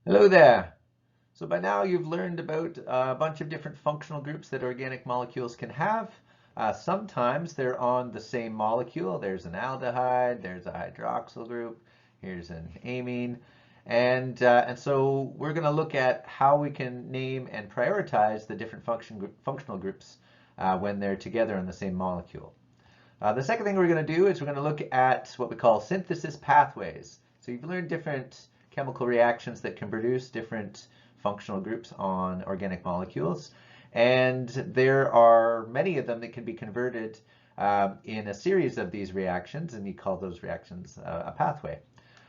Hello there. So by now you've learned about a bunch of different functional groups that organic molecules can have. Sometimes they're on the same molecule. There's an aldehyde, there's a hydroxyl group, here's an amine. And so we're going to look at how we can name and prioritize the different functional groups when they're together in the same molecule. The second thing we're going to do is we're going to look at what we call synthesis pathways. So you've learned different chemical reactions that can produce different functional groups on organic molecules. And there are many of them that can be converted in a series of these reactions, and you call those reactions a pathway.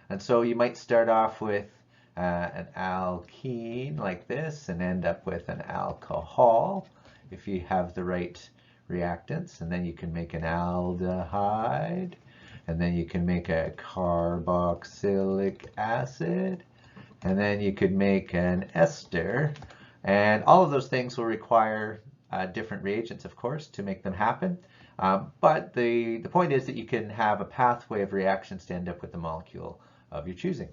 And so you might start off with an alkene like this and end up with an alcohol if you have the right reactants. And then you can make an aldehyde, and then you can make a carboxylic acid, and then you could make an ester. And all of those things will require different reagents, of course, to make them happen. But the point is that you can have a pathway of reactions to end up with the molecule of your choosing.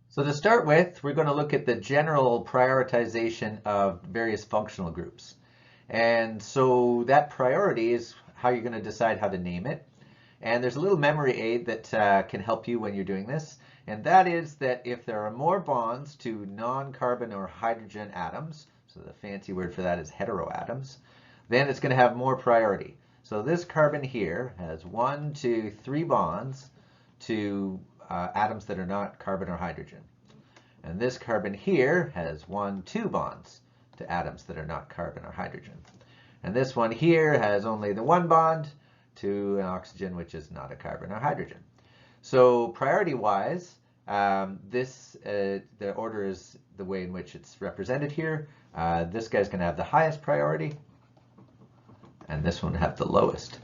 So to start with, we're going to look at the general prioritization of various functional groups. And so that priority is how you're going to decide how to name it. And there's a little memory aid that can help you when you're doing this. And that is that if there are more bonds to non-carbon or hydrogen atoms, so the fancy word for that is heteroatoms, then it's going to have more priority. So this carbon here has 1, 2, 3 bonds to atoms that are not carbon or hydrogen. And this carbon here has 1, 2 bonds to atoms that are not carbon or hydrogen. And this one here has only the 1 bond to an oxygen, which is not a carbon or hydrogen. So priority-wise, the order is the way in which it's represented here. This guy's going to have the highest priority, and this one will have the lowest.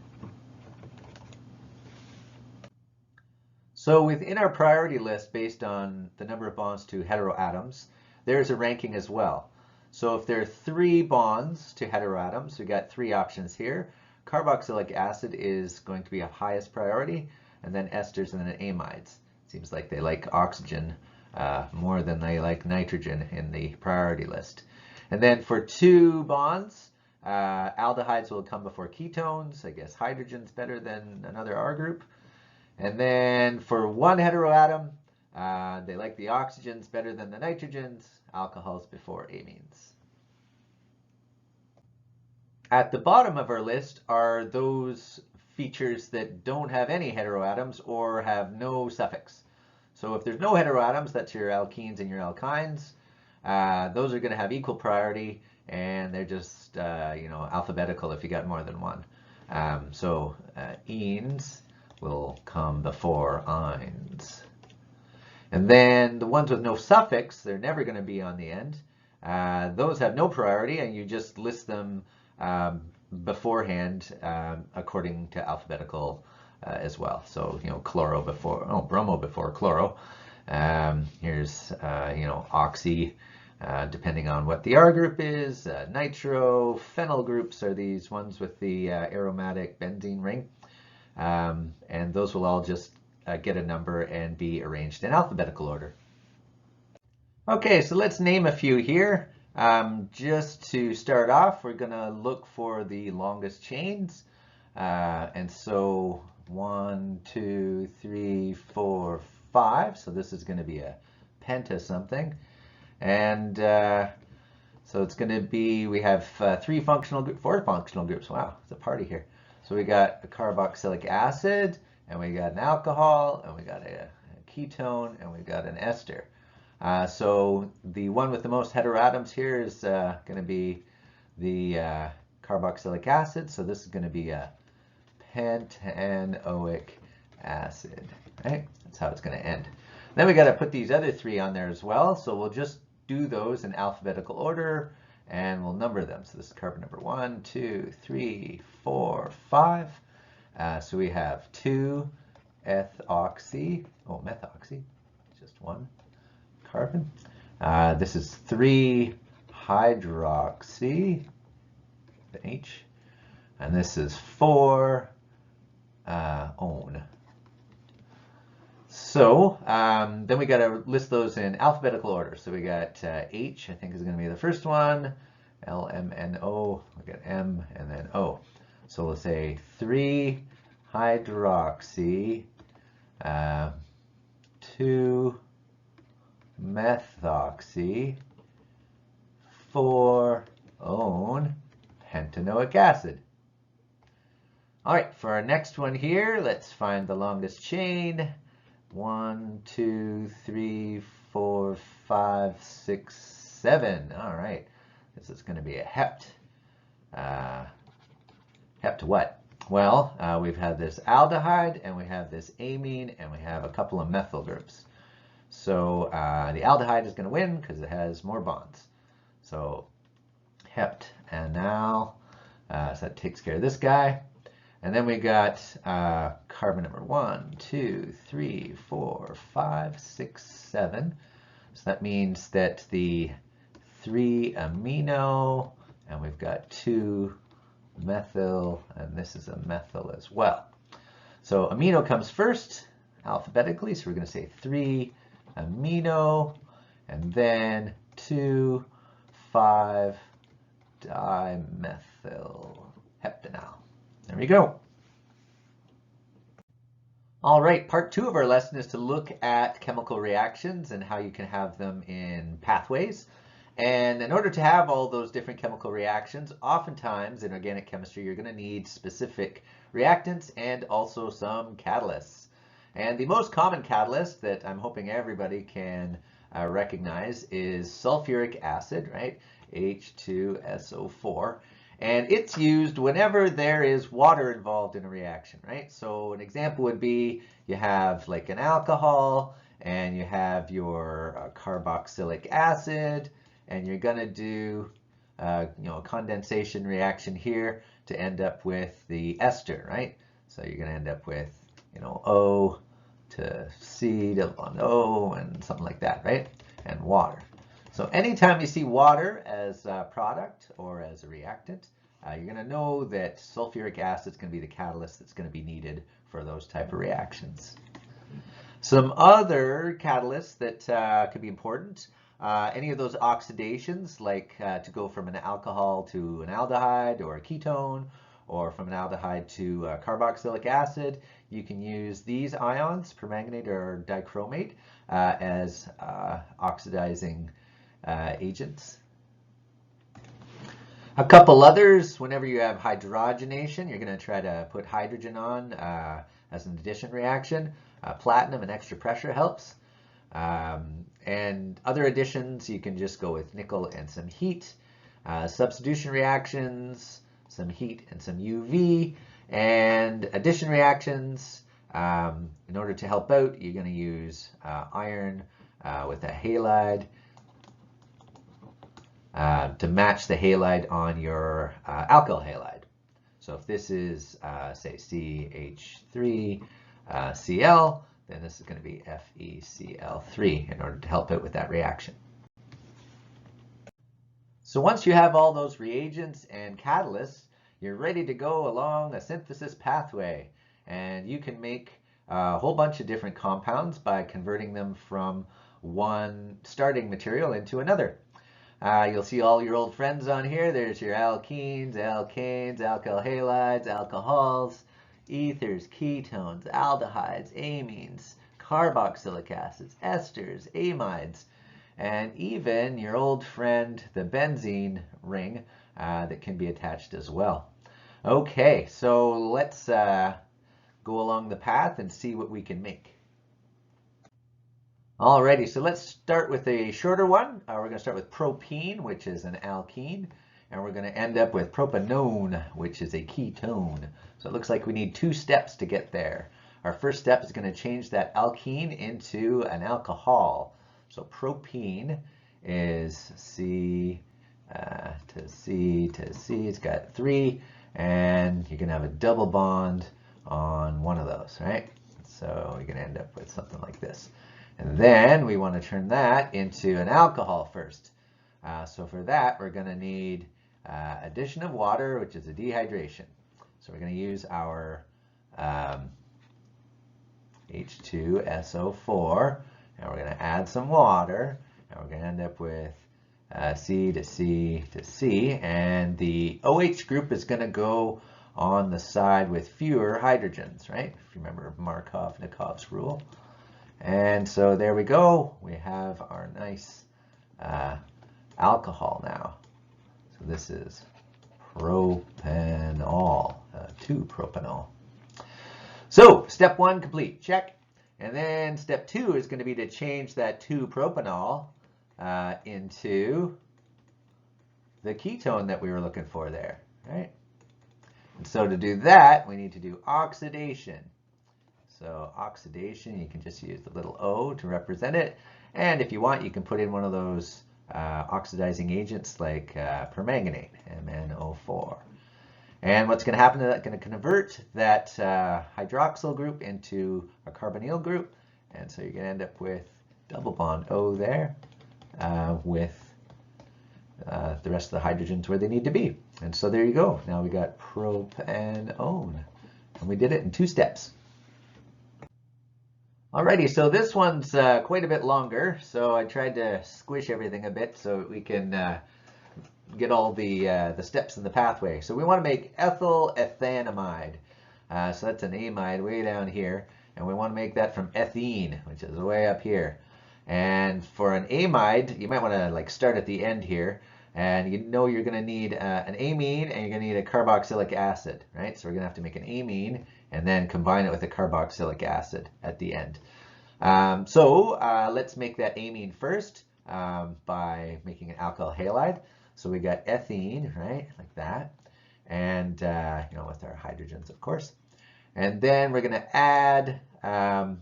So within our priority list, based on the number of bonds to heteroatoms, there's a ranking as well. So if there are 3 bonds to heteroatoms, we've got 3 options here. Carboxylic acid is going to be of highest priority, and then esters and then amides. Seems like they like oxygen more than they like nitrogen in the priority list. And then for 2 bonds, aldehydes will come before ketones. I guess hydrogen's better than another R group. And then for 1 heteroatom, they like the oxygens better than the nitrogens, alcohols before amines. At the bottom of our list are those features that don't have any heteroatoms or have no suffix. So if there's no heteroatoms, that's your alkenes and your alkynes. Those are going to have equal priority, and they're just alphabetical if you got more than one. So enes will come before ines. And then the ones with no suffix, they're never going to be on the end. Those have no priority, and you just list them beforehand according to alphabetical as well. So, chloro before, bromo before chloro. Here's, oxy, depending on what the R group is. Nitro, phenyl groups are these ones with the aromatic benzene ring. And those will all just get a number and be arranged in alphabetical order. Okay, so let's name a few here. Just to start off, we're going to look for the longest chains. And so 1, 2, 3, 4, 5. So this is going to be a penta something. And so it's going to be, we have 4 functional groups. Wow, it's a party here. So we got a carboxylic acid, and we got an alcohol, and we got a ketone, and we got an ester. So the one with the most heteroatoms here is going to be the carboxylic acid. So this is going to be a pentanoic acid, right? That's how it's going to end. Then we got to put these other 3 on there as well. So we'll just do those in alphabetical order, and we'll number them. So this is carbon number 1, 2, 3, 4, 5. So we have 2-ethoxy, methoxy, just 1 carbon. This is 3-hydroxy, the H, and this is 4-one. So then we got to list those in alphabetical order. So we got H, I think is going to be the first one. L, M, N, O. We got M and then O. So we'll say 3-hydroxy, 2-methoxy, 4-one pentanoic acid. All right, for our next one here, let's find the longest chain. 1, 2, 3, 4, 5, 6, 7. All right, this is going to be a hept. Hept what? Well, we've had this aldehyde, and we have this amine, and we have a couple of methyl groups. So the aldehyde is going to win because it has more bonds. So hept, and now, so that takes care of this guy. And then we got carbon number 1, 2, 3, 4, 5, 6, 7. So that means that the 3-amino, and we've got 2-methyl, and this is a methyl as well. So amino comes first alphabetically, so we're going to say 3-amino, and then 2,5-dimethyl-heptanal. There we go. All right, part 2 of our lesson is to look at chemical reactions and how you can have them in pathways. And in order to have all those different chemical reactions, oftentimes in organic chemistry, you're going to need specific reactants and also some catalysts. And the most common catalyst that I'm hoping everybody can recognize is sulfuric acid, right? H2SO4. And it's used whenever there is water involved in a reaction, right? So an example would be you have like an alcohol and you have your carboxylic acid, and you're going to do a condensation reaction here to end up with the ester, right? So you're going to end up with O to C to O and something like that, right? And water. So anytime you see water as a product or as a reactant, you're going to know that sulfuric acid is going to be the catalyst that's going to be needed for those type of reactions. Some other catalysts that could be important, any of those oxidations, like to go from an alcohol to an aldehyde or a ketone, or from an aldehyde to carboxylic acid, you can use these ions, permanganate or dichromate, as oxidizing agents. A couple others, whenever you have hydrogenation, you're going to try to put hydrogen on as an addition reaction. Platinum and extra pressure helps. And other additions, you can just go with nickel and some heat. Substitution reactions, some heat and some UV. And addition reactions, in order to help out, you're going to use iron with a halide to match the halide on your alkyl halide. So if this is, say, CH3Cl, then this is going to be FeCl3 in order to help out with that reaction. So once you have all those reagents and catalysts, you're ready to go along a synthesis pathway. And you can make a whole bunch of different compounds by converting them from one starting material into another. You'll see all your old friends on here. There's your alkenes, alkanes, alkyl halides, alcohols, ethers, ketones, aldehydes, amines, carboxylic acids, esters, amides, and even your old friend, the benzene ring, that can be attached as well. Okay, so let's go along the path and see what we can make. Alrighty, so let's start with a shorter one. We're going to start with propene, which is an alkene, and we're going to end up with propanone, which is a ketone. So it looks like we need 2 steps to get there. Our first step is going to change that alkene into an alcohol. So propene is C to C to C. It's got 3, and you're going to have a double bond on one of those, right? So you're going to end up with something like this. And then we want to turn that into an alcohol first. So for that, we're going to need addition of water, which is a dehydration. So we're going to use our H2SO4, and we're going to add some water, and we're going to end up with C to C to C, and the OH group is going to go on the side with fewer hydrogens, right? If you remember Markov-Nikov's rule. And so there we go. We have our nice alcohol now. So this is propanol, 2-propanol. So step 1 complete, check. And then step 2 is going to be to change that 2-propanol into the ketone that we were looking for there, right? And so to do that, we need to do oxidation. So oxidation, you can just use the little O to represent it. And if you want, you can put in one of those oxidizing agents like permanganate, MnO4. And what's going to happen is that's going to convert that hydroxyl group into a carbonyl group. And so you're going to end up with double bond O there with the rest of the hydrogens where they need to be. And so there you go. Now we got propanone. And we did it in 2 steps. Alrighty, so this one's quite a bit longer. So I tried to squish everything a bit so we can get all the steps in the pathway. So we want to make ethyl ethanamide. So that's an amide way down here. And we want to make that from ethene, which is way up here. And for an amide, you might want to like start at the end here. And you know you're going to need an amine and you're going to need a carboxylic acid, right? So we're going to have to make an amine and then combine it with a carboxylic acid at the end. So let's make that amine first by making an alkyl halide. So we got ethene, right, like that, and you know, with our hydrogens, of course. And then we're going to add a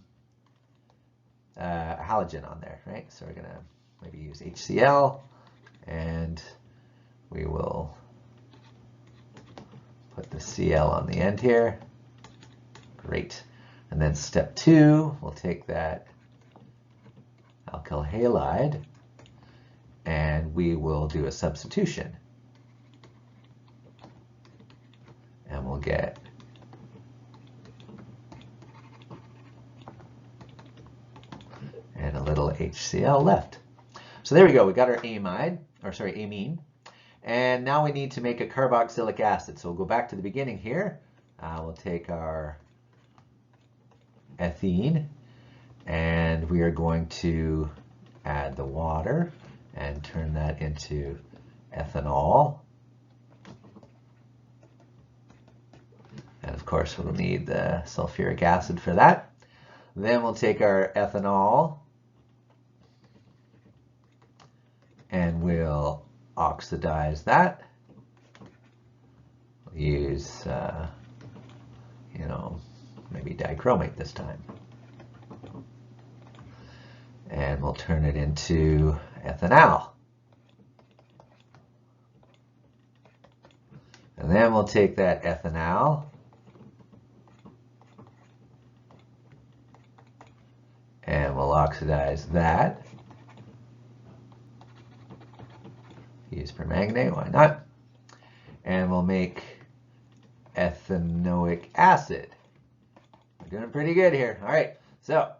halogen on there, right? So we're going to maybe use HCl, and we will put the Cl on the end here. Great. And then step 2, we'll take that alkyl halide and we will do a substitution. And we'll get and a little HCl left. So there we go. We got our amide, or sorry, amine. And now we need to make a carboxylic acid. So we'll go back to the beginning here. We'll take our ethene and we are going to add the water and turn that into ethanol. And of course we'll need the sulfuric acid for that. Then we'll take our ethanol and we'll oxidize that. We'll use, you know, maybe dichromate this time. And we'll turn it into ethanal. And then we'll take that ethanal and we'll oxidize that. Use permanganate, why not? And we'll make ethanoic acid. We're doing pretty good here. All right, so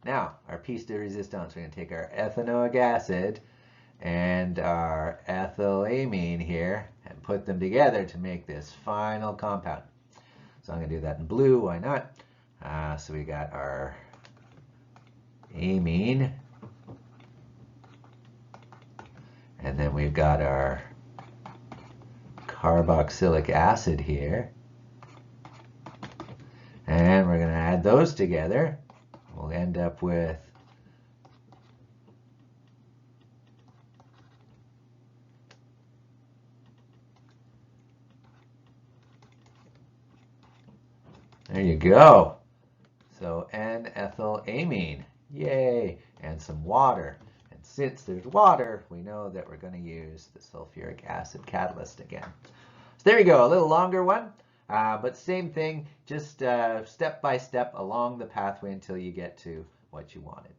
now our piece de resistance. We're going to take our ethanoic acid and our ethylamine here and put them together to make this final compound. So I'm going to do that in blue, why not? So we got our amine, and then we've got our carboxylic acid here, and we're going to add those together. We'll end up with there you go. So N-ethylamine, yay, and some water. And since there's water, we know that we're going to use the sulfuric acid catalyst again. So there you go, a little longer one, but same thing, just step by step along the pathway until you get to what you wanted.